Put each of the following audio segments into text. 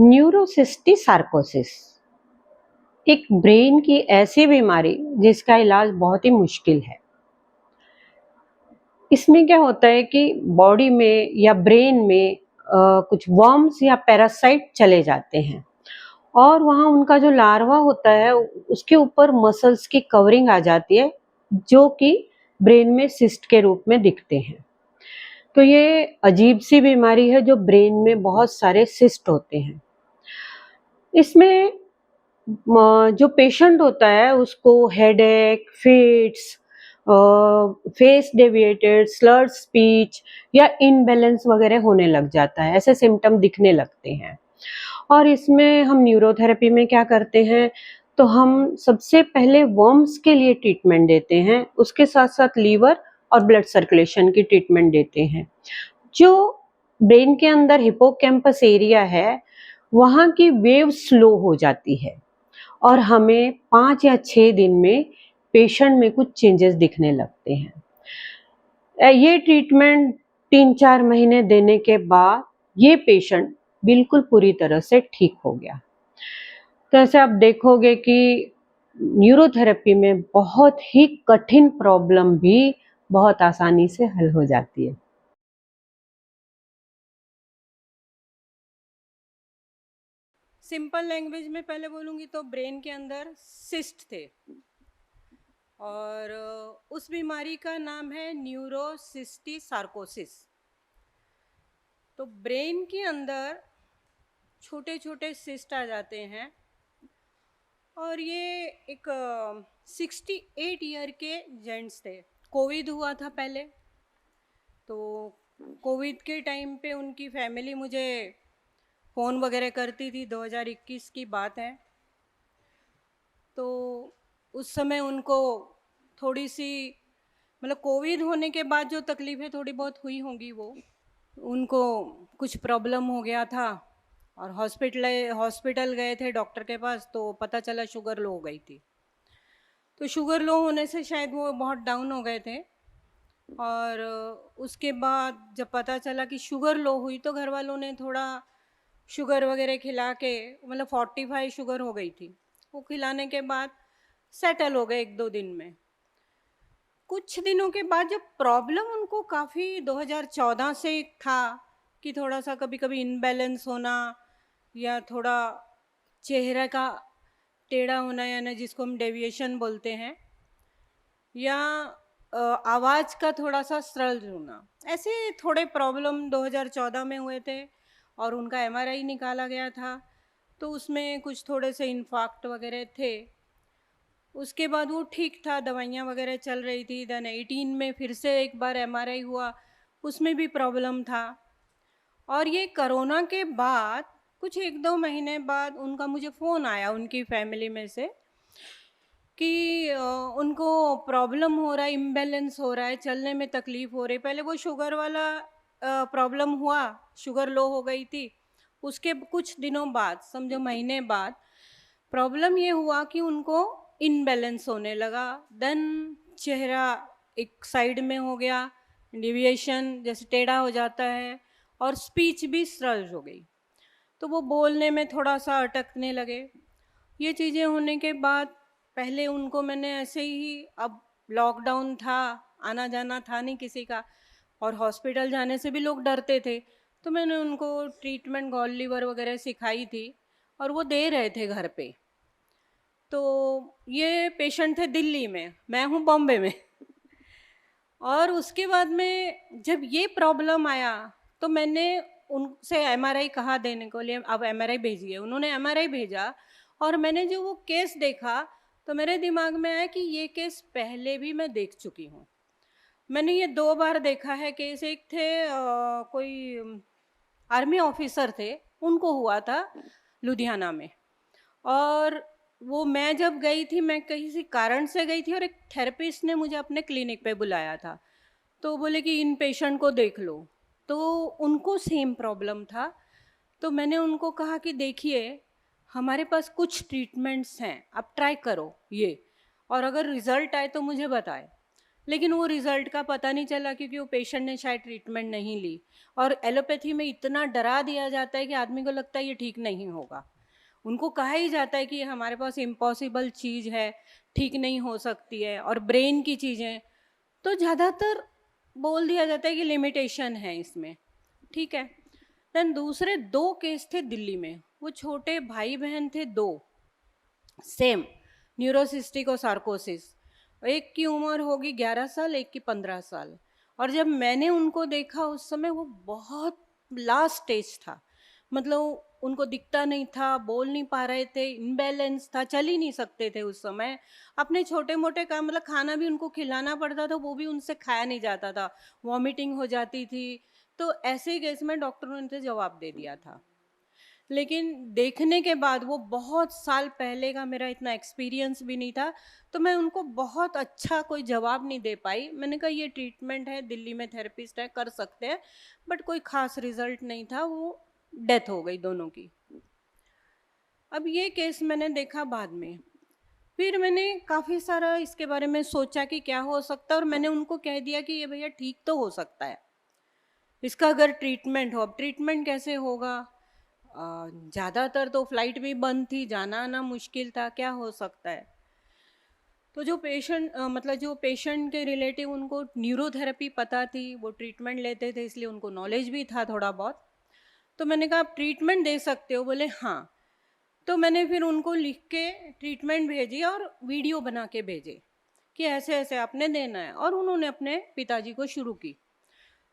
न्यूरोसिस्टिक सार्कोसिस एक ब्रेन की ऐसी बीमारी जिसका इलाज बहुत ही मुश्किल है। इसमें क्या होता है कि बॉडी में या ब्रेन में कुछ वर्म्स या पैरासाइट चले जाते हैं और वहाँ उनका जो लार्वा होता है उसके ऊपर मसल्स की कवरिंग आ जाती है जो कि ब्रेन में सिस्ट के रूप में दिखते हैं। तो ये अजीब सी बीमारी है जो ब्रेन में बहुत सारे सिस्ट होते हैं। इसमें जो पेशेंट होता है उसको headache, fits, face deviated, slurred speech या इनबैलेंस वगैरह होने लग जाता है। ऐसे सिम्टम दिखने लगते हैं। और इसमें हम न्यूरोथेरेपी में क्या करते हैं, तो हम सबसे पहले वर्म्स के लिए ट्रीटमेंट देते हैं, उसके साथ साथ लीवर और ब्लड सर्कुलेशन की ट्रीटमेंट देते हैं। जो ब्रेन के अंदर हिप्पोकैम्पस एरिया है, वहाँ की वेव स्लो हो जाती है और हमें 5 या 6 दिन में पेशेंट में कुछ चेंजेस दिखने लगते हैं। ये ट्रीटमेंट 3-4 महीने देने के बाद ये पेशेंट बिल्कुल पूरी तरह से ठीक हो गया। तो ऐसे आप देखोगे कि न्यूरोथेरेपी में बहुत ही कठिन प्रॉब्लम भी बहुत आसानी से हल हो जाती है। सिंपल लैंग्वेज में पहले बोलूँगी तो ब्रेन के अंदर सिस्ट थे और उस बीमारी का नाम है न्यूरोसिस्टिक सार्कोसिस। तो ब्रेन के अंदर छोटे छोटे सिस्ट आ जाते हैं और ये एक 68 ईयर के जेंट्स थे। कोविड हुआ था पहले, तो कोविड के टाइम पे उनकी फैमिली मुझे फ़ोन वगैरह करती थी। 2021 की बात है। तो उस समय उनको थोड़ी सी मतलब कोविड होने के बाद जो तकलीफ़ें थोड़ी बहुत हुई होंगी, वो उनको कुछ प्रॉब्लम हो गया था और हॉस्पिटल गए थे डॉक्टर के पास, तो पता चला शुगर लो हो गई थी। तो शुगर लो होने से शायद वो बहुत डाउन हो गए थे और उसके बाद जब पता चला कि शुगर लो हुई तो घर वालों ने थोड़ा शुगर वगैरह खिला के, मतलब 45 शुगर हो गई थी, वो खिलाने के बाद सेटल हो गए 1-2 दिन में। कुछ दिनों के बाद जब प्रॉब्लम उनको काफ़ी 2014 से था कि थोड़ा सा कभी कभी इनबैलेंस होना या थोड़ा चेहरे का टेढ़ा होना, यानी जिसको हम डेविएशन बोलते हैं, या आवाज़ का थोड़ा सा स्रल होना, ऐसे थोड़े प्रॉब्लम 2014 में हुए थे और उनका एमआरआई निकाला गया था। तो उसमें कुछ थोड़े से इन्फाक्ट वगैरह थे। उसके बाद वो ठीक था, दवाइयाँ वगैरह चल रही थी। देन 18 में फिर से एक बार एमआरआई हुआ, उसमें भी प्रॉब्लम था। और ये कोरोना के बाद कुछ 1-2 महीने बाद उनका मुझे फ़ोन आया उनकी फैमिली में से कि उनको प्रॉब्लम हो रहा है, इम्बैलेंस हो रहा है, चलने में तकलीफ़ हो रही है। पहले वो शुगर वाला प्रॉब्लम हुआ, शुगर लो हो गई थी। उसके कुछ दिनों बाद, समझो महीने बाद, प्रॉब्लम ये हुआ कि उनको इनबैलेंस होने लगा। देन चेहरा एक साइड में हो गया, डेविएशन जैसे टेढ़ा हो जाता है, और स्पीच भी स्रल्ज हो गई। तो वो बोलने में थोड़ा सा अटकने लगे। ये चीज़ें होने के बाद पहले उनको मैंने ऐसे ही, अब लॉकडाउन था, आना जाना था नहीं किसी का और हॉस्पिटल जाने से भी लोग डरते थे, तो मैंने उनको ट्रीटमेंट गॉल लीवर वगैरह सिखाई थी और वो दे रहे थे घर पे। तो ये पेशेंट थे दिल्ली में, मैं हूँ बॉम्बे में। और उसके बाद में जब ये प्रॉब्लम आया तो मैंने उनसे एमआरआई कहा देने को लिए, अब एमआरआई भेजिए। उन्होंने एमआरआई भेजा और मैंने जो वो केस देखा तो मेरे दिमाग में आया कि ये केस पहले भी मैं देख चुकी हूँ। मैंने ये 2 बार देखा है केस। एक थे कोई आर्मी ऑफिसर थे, उनको हुआ था लुधियाना में। और वो मैं जब गई थी, मैं किसी कारण से गई थी और एक थेरेपिस्ट ने मुझे अपने क्लिनिक पे बुलाया था। तो बोले कि इन पेशेंट को देख लो। तो उनको सेम प्रॉब्लम था। तो मैंने उनको कहा कि देखिए, हमारे पास कुछ ट्रीटमेंट्स हैं, आप ट्राई करो ये, और अगर रिजल्ट आए तो मुझे बताएं। लेकिन वो रिज़ल्ट का पता नहीं चला क्योंकि वो पेशेंट ने शायद ट्रीटमेंट नहीं ली। और एलोपैथी में इतना डरा दिया जाता है कि आदमी को लगता है ये ठीक नहीं होगा। उनको कहा ही जाता है कि ये हमारे पास इम्पॉसिबल चीज़ है, ठीक नहीं हो सकती है, और ब्रेन की चीज़ें तो ज़्यादातर बोल दिया जाता है कि लिमिटेशन है इसमें, ठीक है। देन दूसरे 2 केस थे दिल्ली में, वो छोटे भाई-बहन थे 2, सेम न्यूरोसिस्टिक और सार्कोसिस। एक की उम्र होगी 11 साल, एक की 15 साल। और जब मैंने उनको देखा उस समय वो बहुत लास्ट स्टेज था, मतलब उनको दिखता नहीं था, बोल नहीं पा रहे थे, इम्बैलेंस था, चल ही नहीं सकते थे उस समय। अपने छोटे मोटे काम, मतलब खाना भी उनको खिलाना पड़ता था, वो भी उनसे खाया नहीं जाता था, वॉमिटिंग हो जाती थी। तो ऐसे केस में डॉक्टरों ने तो जवाब दे दिया था। लेकिन देखने के बाद, वो बहुत साल पहले का मेरा इतना एक्सपीरियंस भी नहीं था, तो मैं उनको बहुत अच्छा कोई जवाब नहीं दे पाई। मैंने कहा ये ट्रीटमेंट है, दिल्ली में थेरेपिस्ट है, कर सकते हैं, बट कोई खास रिजल्ट नहीं था, वो डेथ हो गई दोनों की। अब ये केस मैंने देखा बाद में, फिर मैंने काफ़ी सारा इसके बारे में सोचा कि क्या हो सकता है, और मैंने उनको कह दिया कि ये भैया ठीक तो हो सकता है इसका अगर ट्रीटमेंट हो। अब ट्रीटमेंट कैसे होगा, ज़्यादातर तो फ्लाइट भी बंद थी, जाना आना मुश्किल था, क्या हो सकता है। तो जो पेशेंट मतलब जो पेशेंट के रिलेटिव, उनको न्यूरोथेरेपी पता थी, वो ट्रीटमेंट लेते थे, इसलिए उनको नॉलेज भी था थोड़ा बहुत। तो मैंने कहा आप ट्रीटमेंट दे सकते हो, बोले हाँ। तो मैंने फिर उनको लिख के ट्रीटमेंट भेजी और वीडियो बना के भेजे कि ऐसे ऐसे आपने देना है, और उन्होंने अपने पिताजी को शुरू की।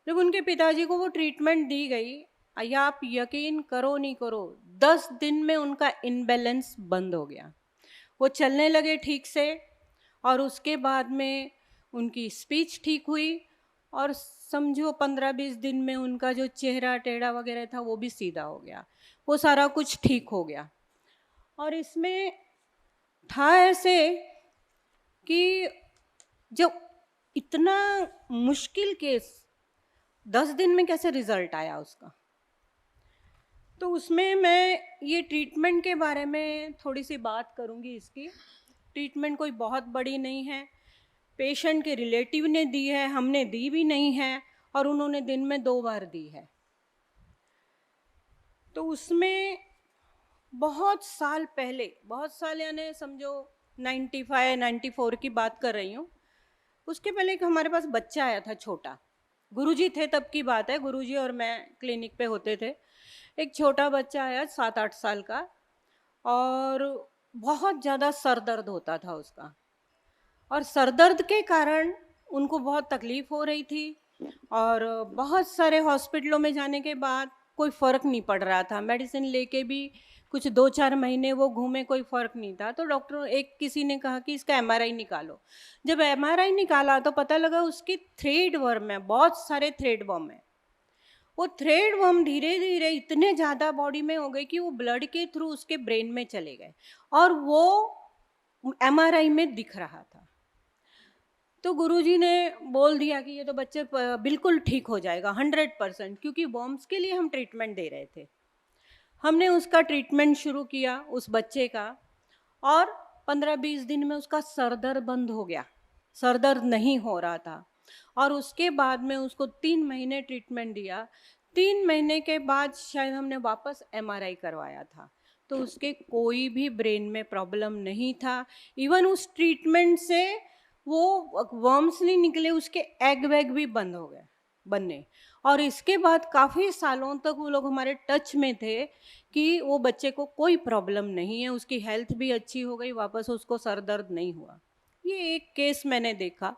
जब उनके पिताजी को वो ट्रीटमेंट दी गई, या आप यकीन करो नहीं करो, 10 दिन में उनका इनबैलेंस बंद हो गया, वो चलने लगे ठीक से। और उसके बाद में उनकी स्पीच ठीक हुई, और समझो 15-20 दिन में उनका जो चेहरा टेढ़ा वगैरह था वो भी सीधा हो गया, वो सारा कुछ ठीक हो गया। और इसमें था ऐसे कि जब इतना मुश्किल केस 10 दिन में कैसे रिजल्ट आया उसका। तो उसमें मैं ये ट्रीटमेंट के बारे में थोड़ी सी बात करूंगी। इसकी ट्रीटमेंट कोई बहुत बड़ी नहीं है, पेशेंट के रिलेटिव ने दी है, हमने दी भी नहीं है, और उन्होंने दिन में 2 बार दी है। तो उसमें बहुत साल पहले, बहुत साल यानी समझो 95 94 की बात कर रही हूँ, उसके पहले एक हमारे पास बच्चा आया था छोटा, गुरुजी थे तब की बात है, गुरुजी और मैं क्लिनिक पे होते थे। एक छोटा बच्चा आया 7-8 साल का, और बहुत ज़्यादा सर दर्द होता था उसका, और सर दर्द के कारण उनको बहुत तकलीफ़ हो रही थी। और बहुत सारे हॉस्पिटलों में जाने के बाद कोई फ़र्क नहीं पड़ रहा था, मेडिसिन लेके भी कुछ 2-4 महीने वो घूमे, कोई फ़र्क नहीं था। तो डॉक्टर, एक किसी ने कहा कि इसका एमआरआई निकालो। जब एमआरआई निकाला तो पता लगा उसकी थ्रेड वर्म है, बहुत सारे थ्रेड वर्म है। वो थ्रेड वर्म धीरे धीरे इतने ज़्यादा बॉडी में हो गए कि वो ब्लड के थ्रू उसके ब्रेन में चले गए, और वो एमआरआई में दिख रहा था। तो गुरुजी ने बोल दिया कि ये तो बच्चे बिल्कुल ठीक हो जाएगा 100%, क्योंकि वर्म्स के लिए हम ट्रीटमेंट दे रहे थे। हमने उसका ट्रीटमेंट शुरू किया उस बच्चे का, और 15-20 दिन में उसका सर दर्द बंद हो गया, सर दर्द नहीं हो रहा था। और उसके बाद में उसको 3 महीने ट्रीटमेंट दिया। 3 महीने के बाद शायद हमने वापस एमआरआई करवाया था, तो उसके कोई भी ब्रेन में प्रॉब्लम नहीं था। इवन उस ट्रीटमेंट से वो वर्म्स नहीं निकले, उसके एग वैग भी बंद हो गए बनने। और इसके बाद काफ़ी सालों तक वो लोग हमारे टच में थे कि वो बच्चे को कोई प्रॉब्लम नहीं है, उसकी हेल्थ भी अच्छी हो गई, वापस उसको सर दर्द नहीं हुआ। ये एक केस मैंने देखा।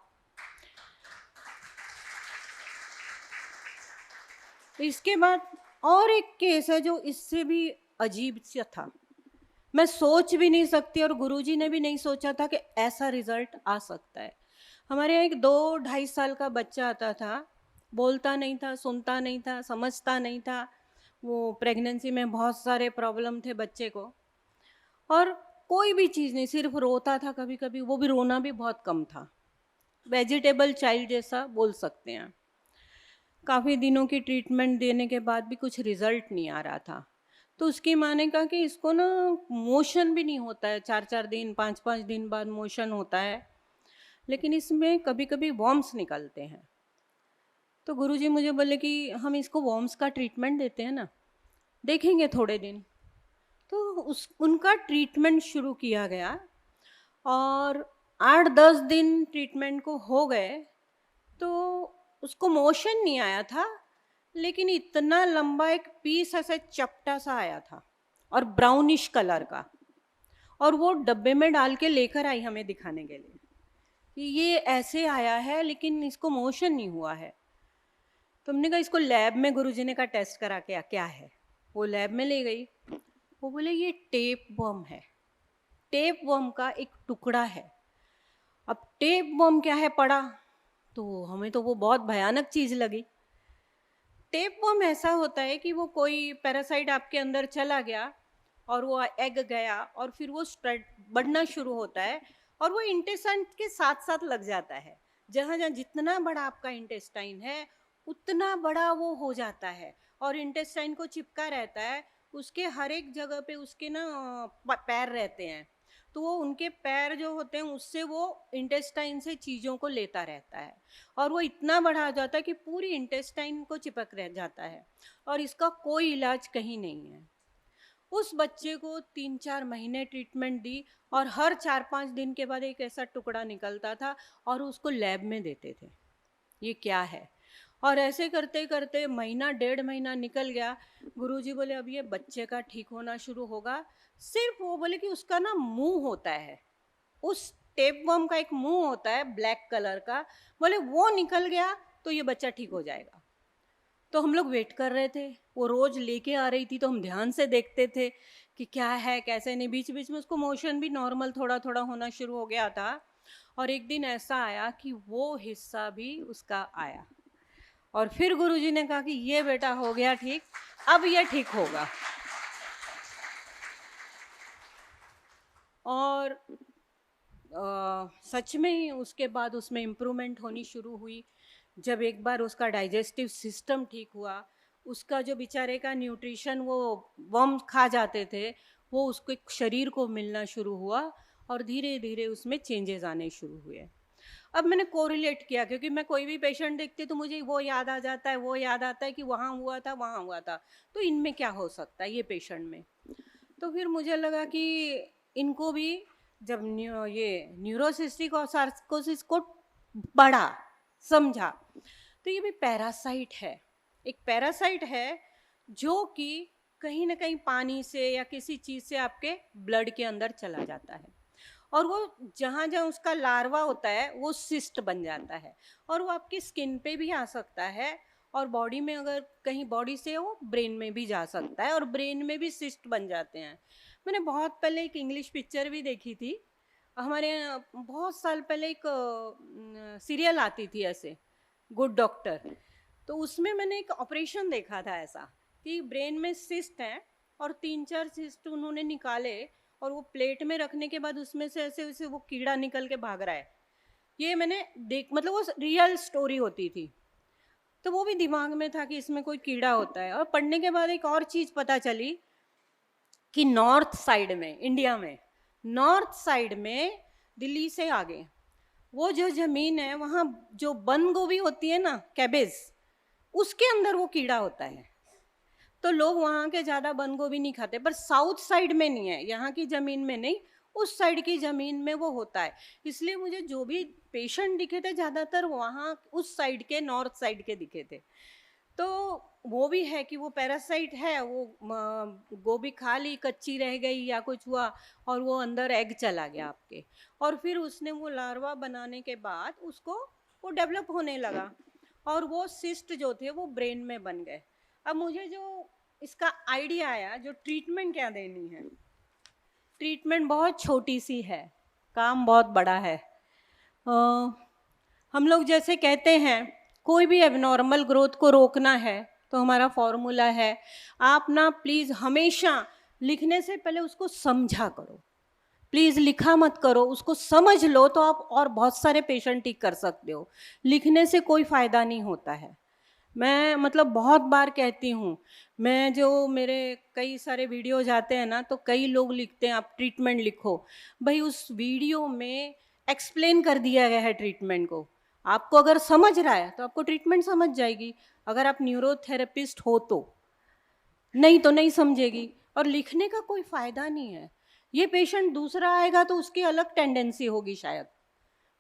इसके बाद और एक केस है जो इससे भी अजीब सा था, मैं सोच भी नहीं सकती, और गुरुजी ने भी नहीं सोचा था कि ऐसा रिजल्ट आ सकता है। हमारे यहाँ एक 2-2.5 साल का बच्चा आता था, बोलता नहीं था, सुनता नहीं था, समझता नहीं था। वो प्रेगनेंसी में बहुत सारे प्रॉब्लम थे बच्चे को, और कोई भी चीज़ नहीं, सिर्फ रोता था कभी कभी, वो भी रोना भी बहुत कम था, वेजिटेबल चाइल्ड जैसा बोल सकते हैं। काफ़ी दिनों की ट्रीटमेंट देने के बाद भी कुछ रिजल्ट नहीं आ रहा था। तो उसकी माँ ने कहा कि इसको ना मोशन भी नहीं होता है, 4-4 दिन 5-5 दिन बाद मोशन होता है, लेकिन इसमें कभी कभी वॉर्म्स निकलते हैं। तो गुरुजी मुझे बोले कि हम इसको वॉर्म्स का ट्रीटमेंट देते हैं ना, देखेंगे थोड़े दिन। तो उस उनका ट्रीटमेंट शुरू किया गया और 8-10 दिन ट्रीटमेंट को हो गए। तो उसको मोशन नहीं आया था, लेकिन इतना लंबा एक पीस ऐसे चपटा सा आया था और ब्राउनिश कलर का, और वो डब्बे में डाल के लेकर आई हमें दिखाने के लिए कि ये ऐसे आया है लेकिन इसको मोशन नहीं हुआ है। तो हमने कहा इसको लैब में, गुरुजी ने कहा टेस्ट करा के क्या है। वो लैब में ले गई, वो बोले ये टेप वर्म है, टेप वर्म का एक टुकड़ा है। अब टेप वर्म क्या है पढ़ा तो हमें तो वो बहुत भयानक चीज लगी। टेप वर्म ऐसा होता है कि वो कोई पैरासाइट आपके अंदर चला गया और वो एग गया और फिर वो स्प्रेड बढ़ना शुरू होता है और वो इंटेस्टाइन के साथ साथ लग जाता है। जहाँ जहाँ जितना बड़ा आपका इंटेस्टाइन है उतना बड़ा वो हो जाता है और इंटेस्टाइन को चिपका रहता है। उसके हर एक जगह पे उसके ना पैर रहते हैं, तो वो उनके पैर जो होते हैं उससे वो इंटेस्टाइन से चीज़ों को लेता रहता है और वो इतना बड़ा हो जाता है कि पूरी इंटेस्टाइन को चिपक रह जाता है और इसका कोई इलाज कहीं नहीं है। उस बच्चे को 3-4 महीने ट्रीटमेंट दी और हर 4-5 दिन के बाद एक ऐसा टुकड़ा निकलता था और उसको लैब में देते थे ये क्या है। और ऐसे करते करते महीना 1.5 महीना निकल गया। गुरुजी बोले अब ये बच्चे का ठीक होना शुरू होगा। सिर्फ वो बोले कि उसका ना मुंह होता है, उस टेप वर्म का एक मुंह होता है ब्लैक कलर का, बोले वो निकल गया तो ये बच्चा ठीक हो जाएगा। तो हम लोग वेट कर रहे थे, वो रोज लेके आ रही थी तो हम ध्यान से देखते थे कि क्या है कैसे नहीं। बीच बीच में उसको मोशन भी नॉर्मल थोड़ा थोड़ा होना शुरू हो गया था और एक दिन ऐसा आया कि वो हिस्सा भी उसका आया और फिर गुरुजी ने कहा कि ये बेटा हो गया ठीक, अब ये ठीक होगा। और सच में ही उसके बाद उसमें इम्प्रूवमेंट होनी शुरू हुई। जब एक बार उसका डाइजेस्टिव सिस्टम ठीक हुआ, उसका जो बेचारे का न्यूट्रिशन वो वर्म खा जाते थे वो उसके शरीर को मिलना शुरू हुआ और धीरे धीरे उसमें चेंजेस आने शुरू हुए। अब मैंने कोरिलेट किया क्योंकि मैं कोई भी पेशेंट देखती तो मुझे वो याद आ जाता है, वो याद आता है कि वहाँ हुआ था वहाँ हुआ था, तो इनमें क्या हो सकता है ये पेशेंट में। तो फिर मुझे लगा कि इनको भी जब ये न्यूरोसिस्टिक और सार्कोसिस को पढ़ा समझा तो ये भी पैरासाइट है, एक पैरासाइट है जो कि कहीं ना कहीं पानी से या किसी चीज़ से आपके ब्लड के अंदर चला जाता है और वो जहाँ जहाँ उसका लार्वा होता है वो सिस्ट बन जाता है और वो आपकी स्किन पे भी आ सकता है और बॉडी में अगर कहीं बॉडी से वो ब्रेन में भी जा सकता है और ब्रेन में भी सिस्ट बन जाते हैं। मैंने बहुत पहले एक इंग्लिश पिक्चर भी देखी थी, हमारे यहाँ बहुत साल पहले एक सीरियल आती थी ऐसे, गुड डॉक्टर। तो उसमें मैंने एक ऑपरेशन देखा था ऐसा कि ब्रेन में सिस्ट है और 3-4 सिस्ट उन्होंने निकाले और वो प्लेट में रखने के बाद उसमें से ऐसे वैसे वो कीड़ा निकल के भाग रहा है। ये मैंने मतलब वो रियल स्टोरी होती थी, तो वो भी दिमाग में था कि इसमें कोई कीड़ा होता है। और पढ़ने के बाद एक और चीज़ पता चली कि नॉर्थ साइड में, इंडिया में नॉर्थ साइड में दिल्ली से आगे वो जो ज़मीन है वहाँ जो बंद गोभी होती है ना, कैबेज, उसके अंदर वो कीड़ा होता है। तो लोग वहाँ के ज़्यादा बंद गोभी नहीं खाते, पर साउथ साइड में नहीं है, यहाँ की ज़मीन में नहीं, उस साइड की ज़मीन में वो होता है। इसलिए मुझे जो भी पेशेंट दिखे थे ज़्यादातर वहाँ उस साइड के, नॉर्थ साइड के दिखे थे। तो वो भी है कि वो पैरासाइट है, वो गोभी खा ली, कच्ची रह गई या कुछ हुआ और वो अंदर एग चला गया आपके, और फिर उसने वो लार्वा बनाने के बाद उसको वो डेवलप होने लगा और वो सिस्ट जो थे वो ब्रेन में बन गए। अब मुझे जो इसका आइडिया आया, जो ट्रीटमेंट क्या देनी है, ट्रीटमेंट बहुत छोटी सी है, काम बहुत बड़ा है। हम लोग जैसे कहते हैं कोई भी एबनॉर्मल ग्रोथ को रोकना है तो हमारा फॉर्मूला है, आप ना प्लीज़ हमेशा लिखने से पहले उसको समझा करो, प्लीज़ लिखा मत करो, उसको समझ लो तो आप और बहुत सारे पेशेंट ठीक कर सकते हो। लिखने से कोई फ़ायदा नहीं होता है। मैं मतलब बहुत बार कहती हूँ, मैं जो मेरे कई सारे वीडियो जाते हैं ना तो कई लोग लिखते हैं आप ट्रीटमेंट लिखो, भाई उस वीडियो में एक्सप्लेन कर दिया गया है ट्रीटमेंट को। आपको अगर समझ रहा है तो आपको ट्रीटमेंट समझ जाएगी, अगर आप न्यूरोथेरेपिस्ट हो तो, नहीं तो नहीं समझेगी। और लिखने का कोई फ़ायदा नहीं है। ये पेशेंट दूसरा आएगा तो उसकी अलग टेंडेंसी होगी शायद,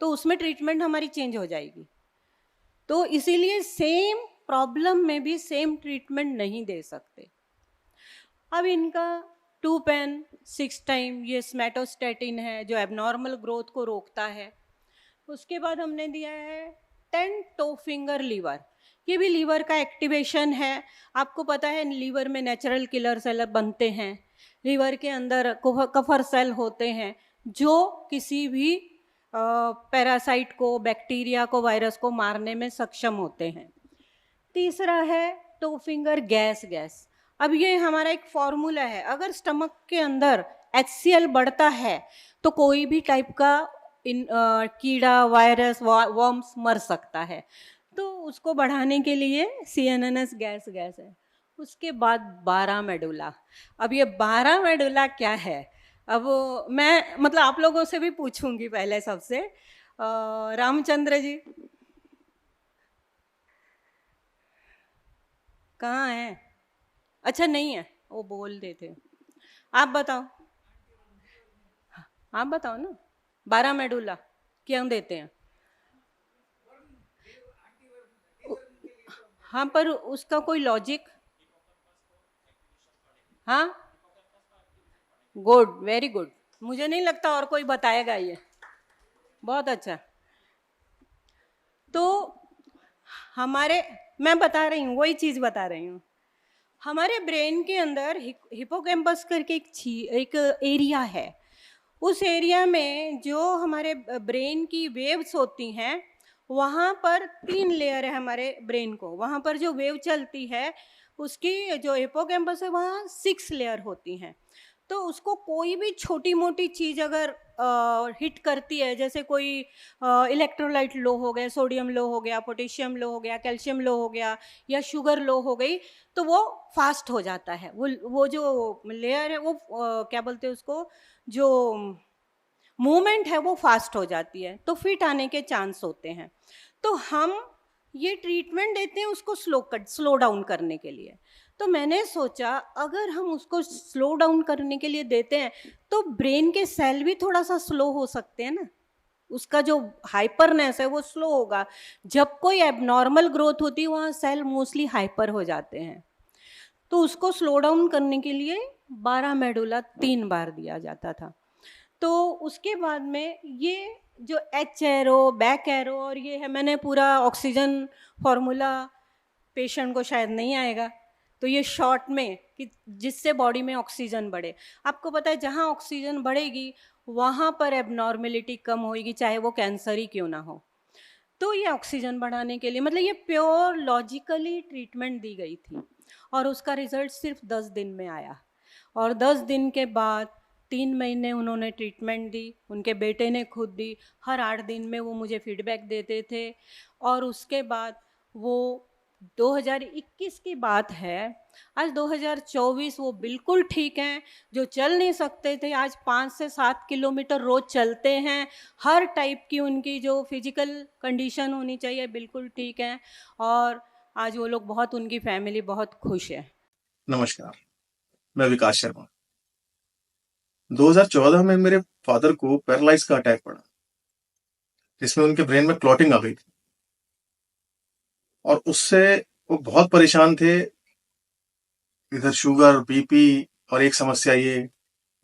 तो उसमें ट्रीटमेंट हमारी चेंज हो जाएगी। तो इसीलिए सेम प्रॉब्लम में भी सेम ट्रीटमेंट नहीं दे सकते। अब इनका 2 पेन 6 टाइम ये स्मैटोस्टैटिन है जो एबनॉर्मल ग्रोथ को रोकता है। उसके बाद हमने दिया है 10 टो फिंगर लीवर, ये भी लीवर का एक्टिवेशन है। आपको पता है लीवर में नेचुरल किलर सेल बनते हैं, लीवर के अंदर कफर सेल होते हैं जो किसी भी पैरासाइट को, बैक्टीरिया को, वायरस को मारने में सक्षम होते हैं। तीसरा है टो फिंगर गैस। अब ये हमारा एक फॉर्मूला है, अगर स्टमक के अंदर HCl बढ़ता है तो कोई भी टाइप का कीड़ा, वायरस, वर्म्स मर सकता है, तो उसको बढ़ाने के लिए CNNS गैस है। उसके बाद 12 मेडुला। अब ये 12 मेडुला क्या है, अब मैं मतलब आप लोगों से भी पूछूंगी पहले सबसे। रामचंद्र जी कहाँ है? अच्छा नहीं है, वो बोल देते। आप बताओ, आप बताओ ना, 12 मेडुला क्यों देते हैं? हाँ पर उसका कोई लॉजिक? हाँ, गुड, वेरी गुड। मुझे नहीं लगता और कोई बताएगा ये, बहुत अच्छा। तो हमारे, मैं बता रही हूँ, वही चीज़ बता रही हूँ। हमारे ब्रेन के अंदर हिपोकैम्पस करके एक एरिया है। उस एरिया में जो हमारे ब्रेन की वेव्स होती हैं, वहाँ पर 3 लेयर है हमारे ब्रेन को। वहाँ पर जो वेव चलती है उसकी जो हिपोकैम्पस है वहाँ 6 लेयर होती हैं। तो उसको कोई भी छोटी मोटी चीज़ अगर हिट करती है, जैसे कोई इलेक्ट्रोलाइट लो हो गए, सोडियम लो हो गया, पोटेशियम लो हो गया, कैल्शियम लो हो गया, या शुगर लो हो गई, तो वो फास्ट हो जाता है। वो जो लेयर है वो क्या बोलते हैं उसको, जो मूवमेंट है वो फास्ट हो जाती है, तो फिट आने के चांस होते हैं। तो हम ये ट्रीटमेंट देते हैं उसको स्लो डाउन करने के लिए। तो मैंने सोचा अगर हम उसको स्लो डाउन करने के लिए देते हैं तो ब्रेन के सेल भी थोड़ा सा स्लो हो सकते हैं ना, उसका जो हाइपरनेस है वो स्लो होगा। जब कोई एबनॉर्मल ग्रोथ होती है वहाँ सेल मोस्टली हाइपर हो जाते हैं, तो उसको स्लो डाउन करने के लिए 12 मेडुला 3 बार दिया जाता था। तो उसके बाद में ये जो एच एरो, बैक एरो और ये है, मैंने पूरा ऑक्सीजन फॉर्मूला, पेशेंट को शायद नहीं आएगा, तो ये शॉर्ट में कि जिससे बॉडी में ऑक्सीजन बढ़े। आपको पता है जहाँ ऑक्सीजन बढ़ेगी वहाँ पर एबनॉर्मेलिटी कम होगी, चाहे वो कैंसर ही क्यों ना हो। तो ये ऑक्सीजन बढ़ाने के लिए, मतलब ये प्योर लॉजिकली ट्रीटमेंट दी गई थी, और उसका रिजल्ट सिर्फ 10 दिन में आया। और 10 दिन के बाद 3 महीने उन्होंने ट्रीटमेंट दी, उनके बेटे ने खुद दी, हर 8 दिन में वो मुझे फीडबैक देते थे। और उसके बाद वो 2021 की बात है, आज 2024, वो बिल्कुल ठीक हैं। जो चल नहीं सकते थे आज 5 से 7 किलोमीटर रोज चलते हैं। हर टाइप की उनकी जो फिजिकल कंडीशन होनी चाहिए बिल्कुल ठीक है, और आज वो लोग बहुत, उनकी फैमिली बहुत खुश है। नमस्कार, मैं विकास शर्मा। 2014 में मेरे फादर को पैरालाइज का अटैक पड़ा, जिसमें उनके ब्रेन में क्लॉटिंग आ गई थी, और उससे वो बहुत परेशान थे। इधर शुगर, बीपी, और एक समस्या ये,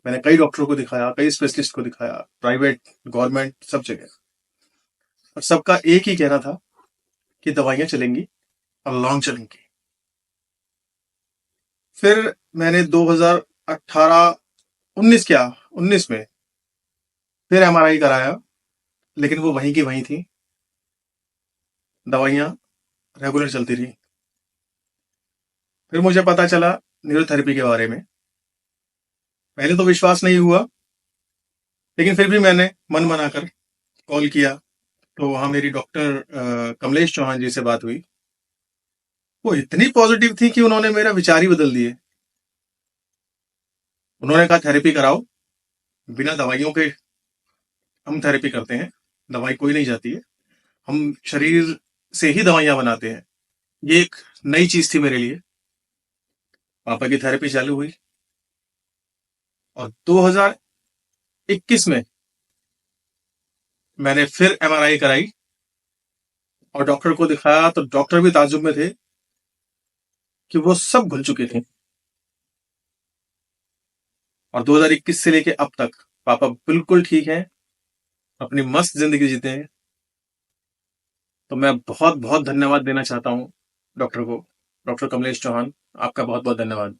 मैंने कई डॉक्टरों को दिखाया, कई स्पेशलिस्ट को दिखाया, प्राइवेट, गवर्नमेंट, सब जगह, और सबका एक ही कहना था कि दवाइयां चलेंगी और लॉन्ग चलेंगी। फिर मैंने 2018 19 में फिर MRI कराया, लेकिन वो वहीं की वहीं थी, दवाइयां रेगुलर चलती रही। फिर मुझे पता चला न्यूरोथेरेपी के बारे में। पहले तो विश्वास नहीं हुआ, लेकिन फिर भी मैंने मन बनाकर कॉल किया, तो वहां मेरी डॉक्टर कमलेश चौहान जी से बात हुई। वो इतनी पॉजिटिव थी कि उन्होंने मेरा विचार ही बदल दिए। उन्होंने कहा थेरेपी कराओ, बिना दवाइयों के हम थेरेपी करते हैं, दवाई कोई नहीं जाती है, हम शरीर से ही दवाइयां बनाते हैं। ये एक नई चीज थी मेरे लिए। पापा की थेरेपी चालू हुई और 2021 में मैंने फिर एमआरआई कराई और डॉक्टर को दिखाया तो डॉक्टर भी ताज्जुब में थे कि वो सब घुल चुके थे। और 2021 से लेके अब तक पापा बिल्कुल ठीक है, अपनी मस्त जिंदगी जीते हैं। तो मैं बहुत बहुत धन्यवाद देना चाहता हूँ डॉक्टर को, डॉक्टर कमलेश चौहान, आपका बहुत बहुत धन्यवाद।